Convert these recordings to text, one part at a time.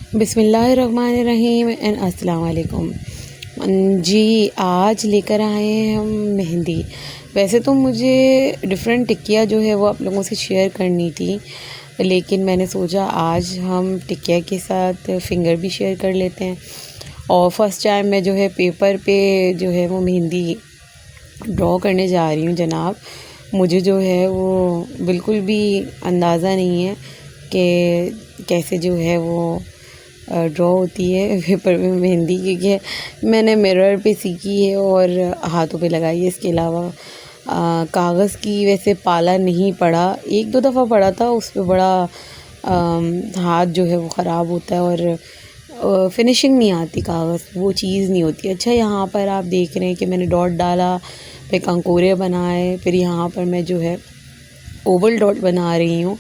बिस्मिल्लाहिर्रहमानिर्रहीम एंड अस्सलाम वालेकुम। जी, आज लेकर आए हैं हम मेहंदी। वैसे तो मुझे डिफरेंट टिक्कियाँ जो है वो आप लोगों से शेयर करनी थी, लेकिन मैंने सोचा आज हम टिक्किया के साथ फ़िंगर भी शेयर कर लेते हैं। और फ़र्स्ट टाइम मैं जो है पेपर पे जो है वो मेहंदी ड्रॉ करने जा रही हूँ जनाब। मुझे जो है वो बिल्कुल भी अंदाज़ा नहीं है कि कैसे जो है वो ड्रॉ होती है पेपर में मेहंदी, क्योंकि मैंने मिरर पे सीखी है और हाथों पे लगाई है। इसके अलावा कागज़ की वैसे पाला नहीं पड़ा, एक दो दफ़ा पड़ा था, उस पे बड़ा हाथ जो है वो ख़राब होता है और फिनिशिंग नहीं आती, कागज़ वो चीज़ नहीं होती। अच्छा, यहाँ पर आप देख रहे हैं कि मैंने डॉट डाला, फिर कंकोरे बनाए, फिर यहाँ पर मैं जो है ओवल डॉट बना रही हूँ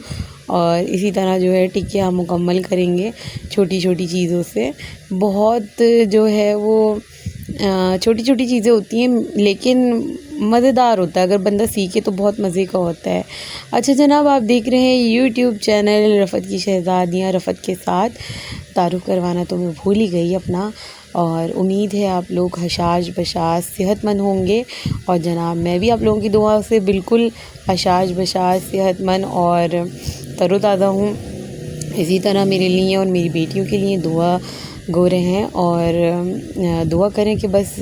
और इसी तरह जो है टिक्कियाँ मुकम्मल करेंगे छोटी छोटी चीज़ों से। बहुत जो है वो छोटी छोटी चीज़ें होती हैं, लेकिन मज़ेदार होता है, अगर बंदा सीखे तो बहुत मज़े का होता है। अच्छा जनाब, आप देख रहे हैं यूट्यूब चैनल रफ़त की शहज़ादियाँ रफ़त के साथ। तारुफ़ करवाना तो मैं भूल ही गई अपना, और उम्मीद है आप लोग हशाश बशाश सेहतमंद होंगे। और जनाब, मैं भी आप लोगों की दुआ से बिल्कुल हशाश बशाश सेहतमंद और तरोताज़ा हूँ। इसी तरह मेरे लिए और मेरी बेटियों के लिए दुआ गो रहे हैं और दुआ करें कि बस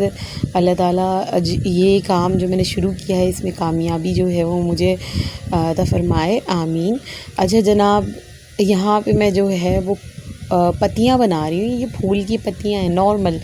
अल्लाह ताला ये काम जो मैंने शुरू किया है इसमें कामयाबी जो है वो मुझे अता फ़रमाए, आमीन। अच्छा जनाब, यहाँ पे मैं जो है वो पत्तियाँ बना रही हूँ। ये फूल की पत्तियाँ हैं नॉर्मल,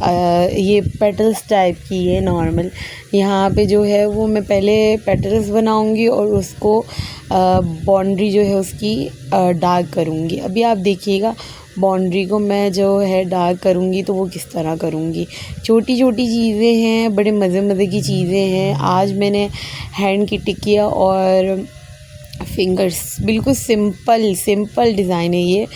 ये पेटल्स टाइप की है नॉर्मल। यहाँ पे जो है वो मैं पहले पेटल्स बनाऊँगी और उसको बाउंड्री जो है उसकी डार्क करूँगी। अभी आप देखिएगा बाउंड्री को मैं जो है डार्क करूँगी तो वो किस तरह करूँगी। छोटी छोटी चीज़ें हैं, बड़े मज़े मज़े की चीज़ें हैं। आज मैंने हैंड की टिक्कियाँ और फिंगर्स, बिल्कुल सिंपल डिज़ाइन है ये,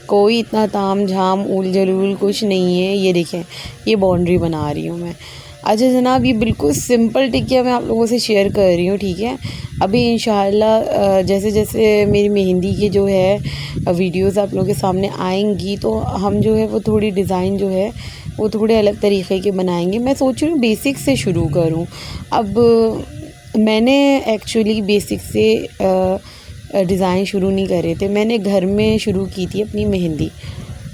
कोई इतना ताम झाम ऊल जलूल कुछ नहीं है। ये देखें, ये बाउंड्री बना रही हूँ मैं। अच्छा जनाब, ये बिल्कुल सिंपल टिक्किया मैं आप लोगों से शेयर कर रही हूँ, ठीक है। अभी इंशाल्लाह जैसे जैसे मेरी मेहंदी के जो है वीडियोस आप लोगों के सामने आएंगी तो हम जो है वो थोड़ी डिज़ाइन जो है वो थोड़े अलग तरीक़े के बनाएंगे। मैं सोच रही हूँ बेसिक से शुरू करूँ। अब मैंने एक्चुअली बेसिक से डिज़ाइन शुरू नहीं करे थे, मैंने घर में शुरू की थी अपनी मेहंदी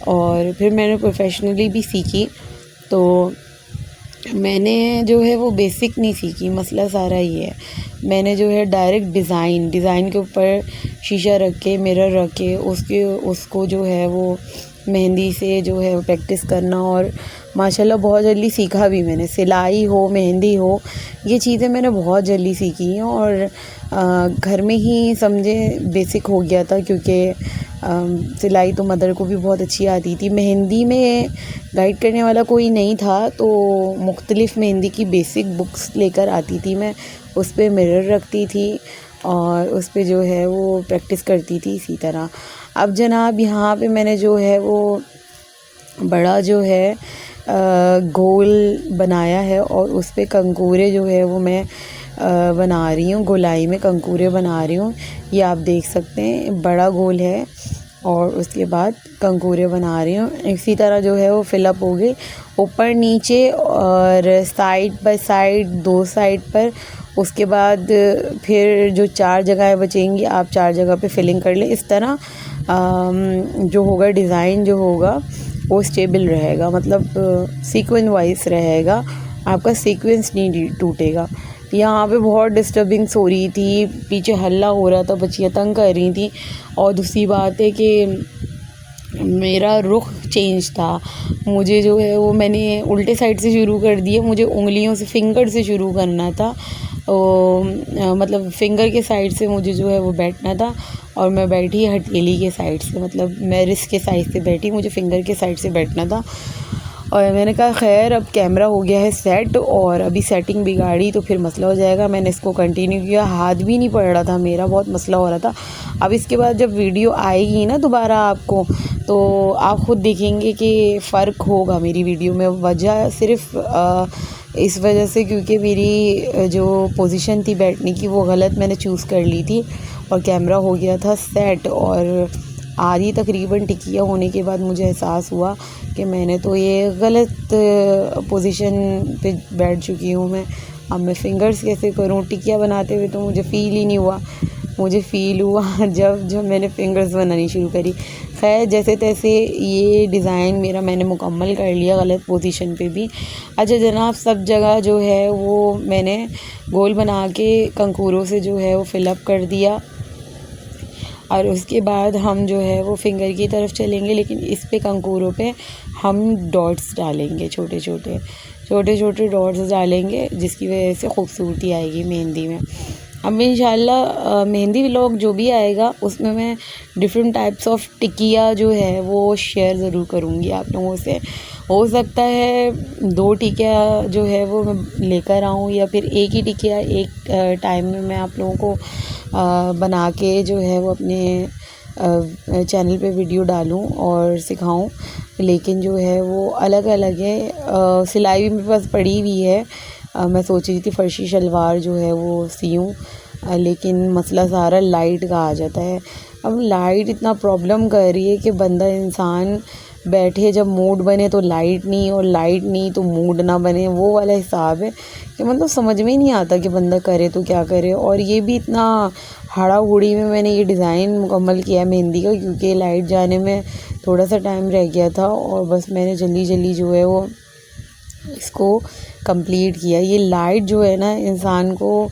और फिर मैंने प्रोफेशनली भी सीखी। तो मैंने जो है वो बेसिक नहीं सीखी, मसला सारा ये है। मैंने जो है डायरेक्ट डिज़ाइन के ऊपर शीशा रख के, मिरर रख के उसको जो है वो मेहंदी से जो है प्रैक्टिस करना, और माशाल्लाह बहुत जल्दी सीखा भी मैंने। सिलाई हो, मेहंदी हो, ये चीज़ें मैंने बहुत जल्दी सीखी हैं और घर में ही समझे बेसिक हो गया था, क्योंकि सिलाई तो मदर को भी बहुत अच्छी आती थी। मेहंदी में गाइड करने वाला कोई नहीं था, तो मुख्तलिफ़ मेहंदी की बेसिक बुक्स लेकर आती थी मैं, उस पे मिरर रखती थी और उस पे जो है वो प्रैक्टिस करती थी इसी तरह। अब जनाब, यहाँ पे मैंने जो है वो बड़ा जो है गोल बनाया है और उस पे कंकूरे जो है वो मैं बना रही हूँ, गोलाई में कंकूरे बना रही हूँ। ये आप देख सकते हैं, बड़ा गोल है और उसके बाद कंकूरे बना रही हूँ। इसी तरह जो है वो फिलअप हो गई ऊपर नीचे और साइड बाय साइड, दो साइड पर। उसके बाद फिर जो 4 जगह बचेंगी, आप 4 जगह पे फिलिंग कर लें। इस तरह जो होगा डिज़ाइन जो होगा वो स्टेबल रहेगा, मतलब सीक्वेंस वाइज रहेगा, आपका सीक्वेंस नहीं टूटेगा। यहाँ पे बहुत डिस्टर्बिंग्स हो रही थी, पीछे हल्ला हो रहा था, बच्चियाँ तंग कर रही थी। और दूसरी बात है कि मेरा रुख चेंज था, मुझे जो है वो मैंने उल्टे साइड से शुरू कर दिया, मुझे उंगलियों से, फिंगर से शुरू करना था। मतलब फिंगर के साइड से मुझे जो है वो बैठना था और मैं बैठी हथेली के साइड से, मतलब मैं रिस्ट के साइड से बैठी, मुझे फिंगर के साइड से बैठना था। और मैंने कहा खैर, अब कैमरा हो गया है सेट और अभी सेटिंग बिगाड़ी तो फिर मसला हो जाएगा। मैंने इसको कंटिन्यू किया, हाथ भी नहीं पड़ रहा था मेरा, बहुत मसला हो रहा था। अब इसके बाद जब वीडियो आएगी ना दोबारा आपको, तो आप ख़ुद देखेंगे कि फ़र्क होगा मेरी वीडियो में। वजह सिर्फ़ इस वजह से क्योंकि मेरी जो पोजीशन थी बैठने की वो गलत मैंने चूज़ कर ली थी और कैमरा हो गया था सेट और आधी तकरीबन टिकिया होने के बाद मुझे एहसास हुआ कि मैंने तो ये गलत पोजीशन पे बैठ चुकी हूँ मैं। अब मैं फ़िंगर्स कैसे करूँ? टिकिया बनाते हुए तो मुझे फ़ील ही नहीं हुआ। मुझे फ़ील हुआ जब मैंने फ़िंगर्स बनानी शुरू करी। ख़ैर जैसे तैसे ये डिज़ाइन मेरा मैंने मुकम्मल कर लिया गलत पोजीशन पे भी। अच्छा जनाब, सब जगह जो है वो मैंने गोल बना के कंकूरों से जो है वो फ़िलअप कर दिया और उसके बाद हम जो है वो फ़िंगर की तरफ चलेंगे, लेकिन इस पे कंकूरों पे हम डॉट्स डालेंगे, छोटे छोटे डॉट्स डालेंगे, जिसकी वजह से ख़ूबसूरती आएगी मेहंदी में। अब इंशाल्लाह मेहंदी व्लॉग जो भी आएगा उसमें मैं डिफरेंट टाइप्स ऑफ टिकिया जो है वो शेयर ज़रूर करूँगी आप लोगों से। हो सकता है 2 टिकिया जो है वो मैं लेकर आऊँ, या फिर एक ही टिकिया एक टाइम में मैं आप लोगों को बना के जो है वो अपने चैनल पे वीडियो डालूँ और सिखाऊँ। लेकिन जो है वो अलग अलग है। सिलाई भी मेरे पास पड़ी हुई है। मैं सोच रही थी फ़र्शी शलवार जो है वो सियूँ, लेकिन मसला सारा लाइट का आ जाता है। अब लाइट इतना प्रॉब्लम कर रही है कि बंदा इंसान बैठे, जब मूड बने तो लाइट नहीं, और लाइट नहीं तो मूड ना बने, वो वाला हिसाब है कि मतलब समझ में ही नहीं आता कि बंदा करे तो क्या करे। और ये भी इतना हड़ा-हुड़ी में मैंने ये डिज़ाइन मुकम्मल किया है मेहंदी का, क्योंकि लाइट जाने में थोड़ा सा टाइम रह गया था और बस मैंने जल्दी जो है वो इसको कंप्लीट किया। ये लाइट जो है ना इंसान को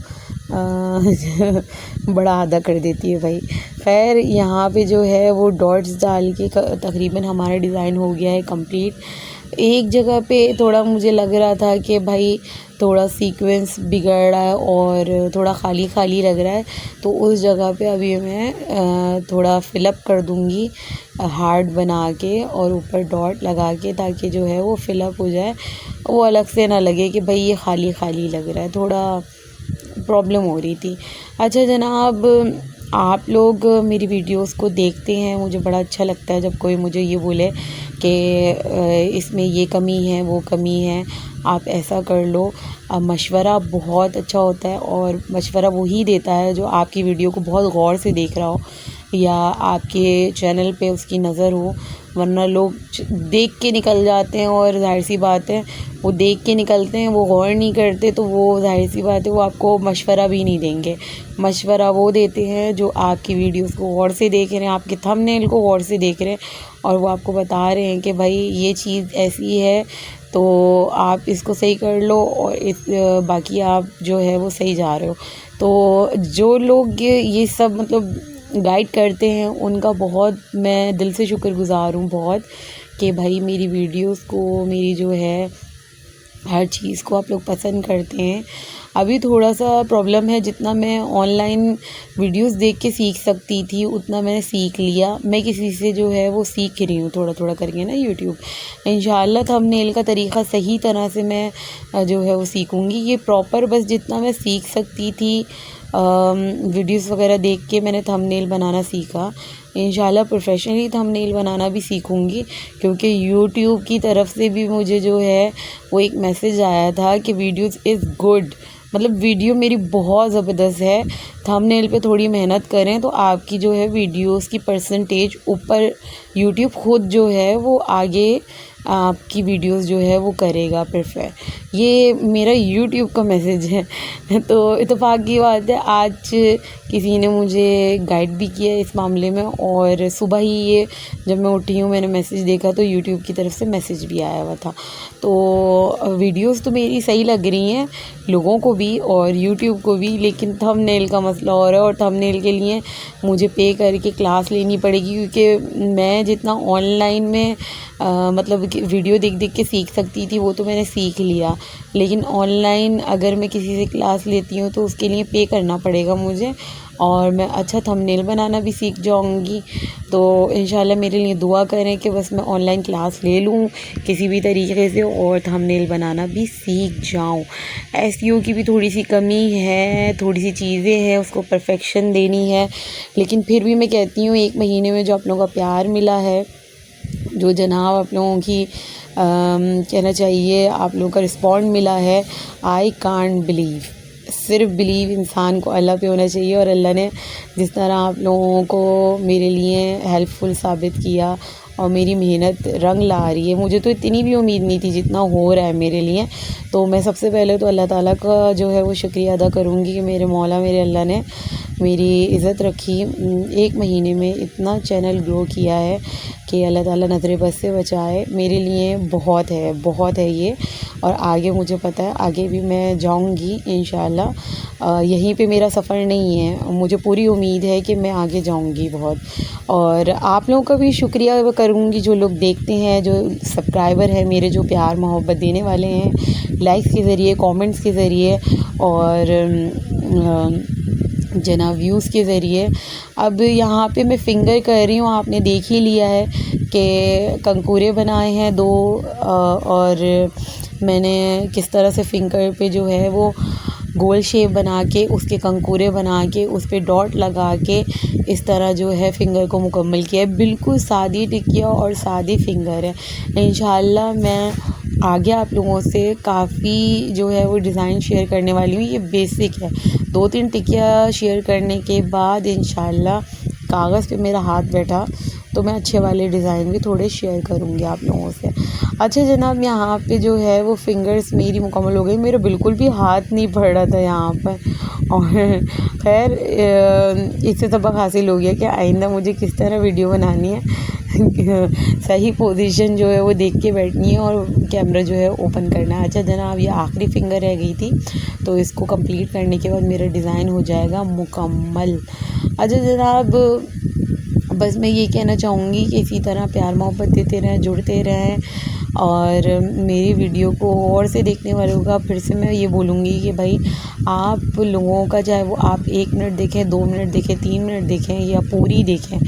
बड़ा आदा कर देती है भाई। खैर यहाँ पे जो है वो डॉट्स डाल के तकरीबन हमारा डिज़ाइन हो गया है कंप्लीट। एक जगह पे थोड़ा मुझे लग रहा था कि भाई थोड़ा सीक्वेंस बिगड़ रहा है और थोड़ा खाली खाली लग रहा है, तो उस जगह पे अभी मैं थोड़ा फ़िलअप कर दूँगी हार्ट बना के और ऊपर डॉट लगा के, ताकि जो है वो फ़िलअप हो जाए, वो अलग से ना लगे कि भाई ये खाली खाली लग रहा है। थोड़ा प्रॉब्लम हो रही थी। अच्छा जनाब, आप लोग मेरी वीडियोस को देखते हैं, मुझे बड़ा अच्छा लगता है जब कोई मुझे ये बोले कि इसमें ये कमी है, वो कमी है, आप ऐसा कर लो। मशवरा बहुत अच्छा होता है, और मशवरा वही देता है जो आपकी वीडियो को बहुत गौर से देख रहा हो या आपके चैनल पे उसकी नज़र हो। वरना लोग देख के निकल जाते हैं, और ज़ाहिर सी बात है वो देख के निकलते हैं, वो गौर नहीं करते, तो वो ज़ाहिर सी बात है वो आपको मशवरा भी नहीं देंगे। मशवरा वो देते हैं जो आपकी वीडियोस को गौर से देख रहे हैं, आपके थंबनेल को गौर से देख रहे हैं, और वो आपको बता रहे हैं कि भाई ये चीज़ ऐसी है तो आप इसको सही कर लो, और बाकी आप जो है वो सही जा रहे हो। तो जो लोग ये सब मतलब गाइड करते हैं उनका बहुत मैं दिल से शुक्रगुज़ार हूँ बहुत, कि भाई मेरी वीडियोस को, मेरी जो है हर चीज़ को आप लोग पसंद करते हैं। अभी थोड़ा सा प्रॉब्लम है, जितना मैं ऑनलाइन वीडियोस देख के सीख सकती थी उतना मैंने सीख लिया। मैं किसी से जो है वो सीख रही हूँ थोड़ा थोड़ा करके ना यूट्यूब। इंशाल्लाह थंबनेल का तरीक़ा सही तरह से मैं जो है वो सीखूँगी। ये प्रॉपर बस जितना मैं सीख सकती थी वीडियोस वगैरह देख के मैंने थंबनेल बनाना सीखा। इंशाल्लाह प्रोफेशनली थंबनेल बनाना भी सीखूँगी, क्योंकि यूट्यूब की तरफ से भी मुझे जो है वो एक मैसेज आया था कि वीडियोस इज़ गुड, मतलब वीडियो मेरी बहुत ज़बरदस्त है, थंबनेल पे थोड़ी मेहनत करें तो आपकी जो है वीडियोस की परसेंटेज ऊपर यूट्यूब खुद जो है वो आगे आपकी वीडियोस जो है वो करेगा प्रेफर। ये मेरा यूट्यूब का मैसेज है। तो इत्तेफाक की बात है, आज किसी ने मुझे गाइड भी किया इस मामले में, और सुबह ही ये जब मैं उठी हूँ मैंने मैसेज देखा तो यूट्यूब की तरफ से मैसेज भी आया हुआ था। तो वीडियोस तो मेरी सही लग रही हैं लोगों को भी और यूट्यूब को भी, लेकिन थंबनेल का मसला हो रहा है, और थंबनेल के लिए मुझे पे करके क्लास लेनी पड़ेगी, क्योंकि मैं जितना ऑनलाइन में मतलब कि वीडियो देख देख के सीख सकती थी वो तो मैंने सीख लिया, लेकिन ऑनलाइन अगर मैं किसी से क्लास लेती हूँ तो उसके लिए पे करना पड़ेगा मुझे, और मैं अच्छा थंबनेल बनाना भी सीख जाऊँगी। तो इंशाल्लाह मेरे लिए दुआ करें कि बस मैं ऑनलाइन क्लास ले लूँ किसी भी तरीके से और थंबनेल बनाना भी सीख जाऊँ। एसईओ की भी थोड़ी सी कमी है, थोड़ी सी चीज़ें हैं उसको परफेक्शन देनी है, लेकिन फिर भी मैं कहती हूँ 1 महीने में जो आप लोगों का प्यार मिला है, जो जनाब आप लोगों की कहना चाहिए आप लोगों का रिस्पॉन्ड मिला है, आई कांट बिलीव। सिर्फ बिलीव इंसान को अल्लाह पे होना चाहिए। और अल्लाह ने जिस तरह आप लोगों को मेरे लिए हेल्पफुल साबित किया और मेरी मेहनत रंग ला रही है, मुझे तो इतनी भी उम्मीद नहीं थी जितना हो रहा है मेरे लिए। तो मैं सबसे पहले तो अल्लाह ताला का जो है वो शुक्रिया अदा करूँगी कि मेरे मौला मेरे अल्लाह ने मेरी इज़्ज़त रखी। 1 महीने में इतना चैनल ग्रो किया है कि अल्लाह ताला नज़र बद से बचाए। मेरे लिए बहुत है ये। और आगे मुझे पता है आगे भी मैं जाऊंगी इंशाल्लाह। यहीं पे मेरा सफ़र नहीं है, मुझे पूरी उम्मीद है कि मैं आगे जाऊंगी बहुत। और आप लोगों का भी शुक्रिया करूंगी जो लोग देखते हैं, जो सब्सक्राइबर है मेरे, जो प्यार मोहब्बत देने वाले हैं लाइक्स के ज़रिए, कमेंट्स के ज़रिए और जना व्यूज़ के ज़रिए। अब यहाँ पे मैं फ़िंगर कर रही हूँ, आपने देख ही लिया है कि कंकूरे बनाए हैं 2 और मैंने किस तरह से फ़िंगर पे जो है वो गोल शेप बना के उसके कंकूरे बना के उस पे डॉट लगा के इस तरह जो है फ़िंगर को मुकम्मल किया है। बिल्कुल सादी टिकिया और सादी फ़िंगर है। इंशाल्लाह मैं आगे आप लोगों से काफ़ी जो है वो डिज़ाइन शेयर करने वाली हूँ। ये बेसिक है, 2-3 टिकिया शेयर करने के बाद इंशाल्लाह कागज़ पे मेरा हाथ बैठा तो मैं अच्छे वाले डिज़ाइन भी थोड़े शेयर करूँगी आप लोगों से। अच्छा जनाब, यहाँ पे जो है वो फ़िंगर्स मेरी मुकम्मल हो गई, मेरा बिल्कुल भी हाथ नहीं पड़ रहा था यहाँ पर। और खैर इससे सबक हासिल हो गया कि आइंदा मुझे किस तरह वीडियो बनानी है। सही पोजीशन जो है वो देख के बैठनी है और कैमरा जो है ओपन करना है। अच्छा जनाब, ये आखिरी फ़िंगर रह गई थी तो इसको कंप्लीट करने के बाद मेरा डिज़ाइन हो जाएगा मुकम्मल। अच्छा जनाब, बस मैं ये कहना चाहूँगी कि इसी तरह प्यार मोहब्बत देते रहें, जुड़ते रहें और मेरी वीडियो को और से देखने वालों का फिर से मैं ये बोलूँगी कि भाई आप लोगों का, चाहे वो आप 1 मिनट देखें, 2 मिनट देखें, 3 मिनट देखें या पूरी देखें,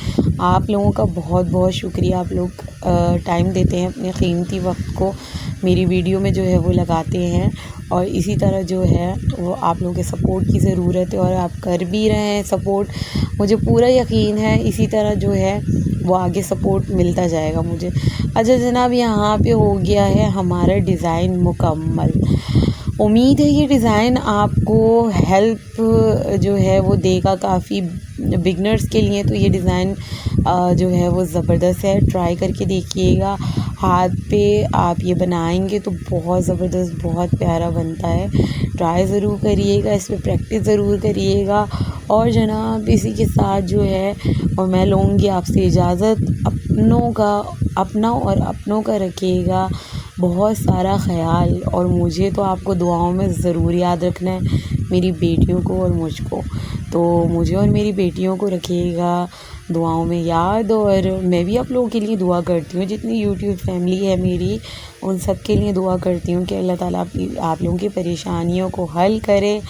आप लोगों का बहुत शुक्रिया। आप लोग टाइम देते हैं, अपने कीमती वक्त को मेरी वीडियो में जो है वो लगाते हैं और इसी तरह जो है वो आप लोगों के सपोर्ट की ज़रूरत है और आप कर भी रहे हैं सपोर्ट। मुझे पूरा यकीन है इसी तरह जो है वो आगे सपोर्ट मिलता जाएगा मुझे। अच्छा जनाब, यहाँ पे हो गया है हमारा डिज़ाइन मुकम्मल। उम्मीद है ये डिज़ाइन आपको हेल्प जो है वो देगा काफ़ी बिगनर्स के लिए। तो ये डिज़ाइन जो है वो ज़बरदस्त है, ट्राई करके देखिएगा। हाथ पे आप ये बनाएंगे तो बहुत ज़बरदस्त, बहुत प्यारा बनता है। ट्राई ज़रूर करिएगा, इस पर प्रैक्टिस ज़रूर करिएगा। और जनाब इसी के साथ जो है और मैं लूँगी आपसे इजाज़त। अपना और अपनों का रखिएगा बहुत सारा ख्याल और मुझे तो आपको दुआओं में ज़रूर याद रखना है, मेरी बेटियों को और मुझको। तो मुझे और मेरी बेटियों को रखिएगा दुआओं में याद। और मैं भी आप लोगों के लिए दुआ करती हूँ, जितनी यूट्यूब फैमिली है मेरी उन सब के लिए दुआ करती हूँ कि अल्लाह ताला आप लोगों की परेशानियों को हल करे,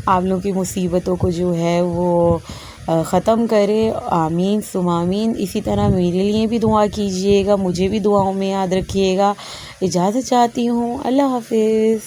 आप लोगों की मुसीबतों को जो है वो ख़त्म करे। आमीन सुम आमीन। इसी तरह मेरे लिए भी दुआ कीजिएगा, मुझे भी दुआओं में याद रखिएगा। इजाज़त चाहती हूँ, अल्लाह हाफ़िज़।